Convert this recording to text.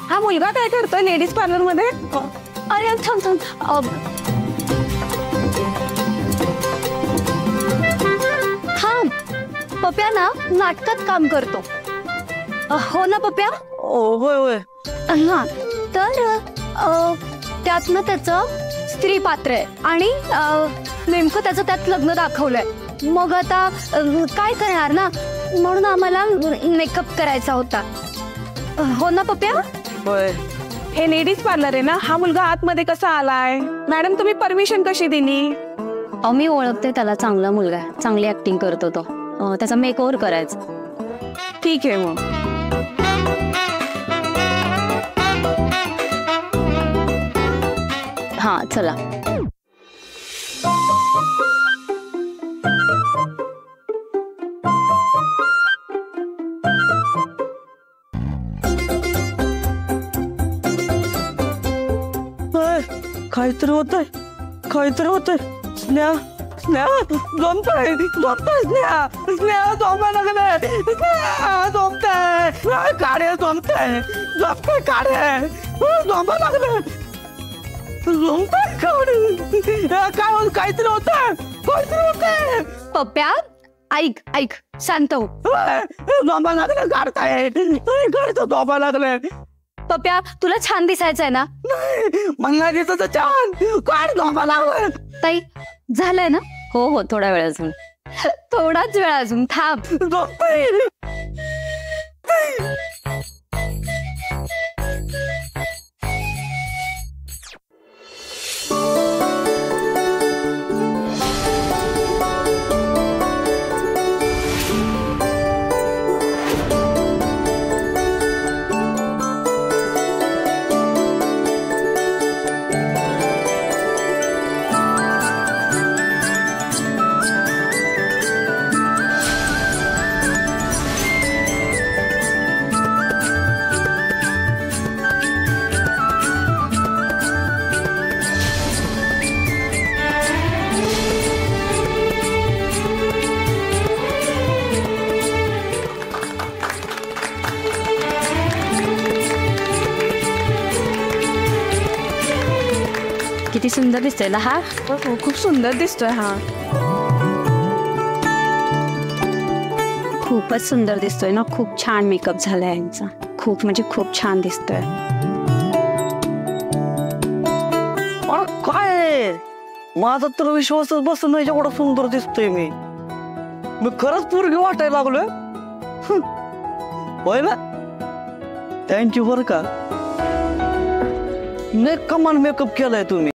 हा मुलगा काय करतोय लेडीज पार्लर मध्ये? अरे थांब थांब थांब. पप्या ना नाटकात काम करतो. हो ना पप्या? होय होय. हा तर त्यातनं त्याचं स्त्री पात्र आहे आणि नेमकं त्याचं त्यात लग्न दाखवलंय. मग आता काय करणार ना, म्हणून आम्हाला मेकअप करायचा होता. हो ना पप्या? होय. हे लेडीज पार्लर आहे ना, हा मुलगा आतमध्ये कसा आलाय? मॅडम तुम्ही परमिशन कशी दिली? मी ओळखते त्याला, चांगला मुलगा आहे, चांगली ऍक्टिंग करतो तो. त्याचा मेकओव्हर करायचा. ठीक आहे मग. हा चला. काहीतरी होतंय, काहीतरी होतंय. स्नेहा स्नेहा जमतंय जमतंय. स्नेहा स्नेहा जमा लागले. स्नेहा जमतंय. काढे जमतंय जमतंय. काढे जमा लागले. जमतंय काढे. काय काहीतरी होतंय, काहीतरी होतंय. पप्या ऐक ऐक, शांत हो. जमा लागले. काढताय काढतो. जमा लागले. पप्या तुला छान दिसायचंय ना? मला दिसत छान. काढ जमा लागले. ताई झालंय ना? हो हो, थोडा वेळ अजून, थोडाच वेळ अजून. थांब. जमतंय. किती सुंदर दिसतोय ना हा? खूप सुंदर दिसतोय हा. खूपच सुंदर दिसतोय ना. खूप छान मेकअप झालाय यांचा. खूप म्हणजे खूप छान दिसतोय. काय माझा तर विश्वासच बसत नाही एवढा सुंदर दिसतोय मी. मी खरंच पोरगी वाटायला लागलोय. होय ना? थँक्यू बरं का. कमाल मेकअप केलाय तुम्ही.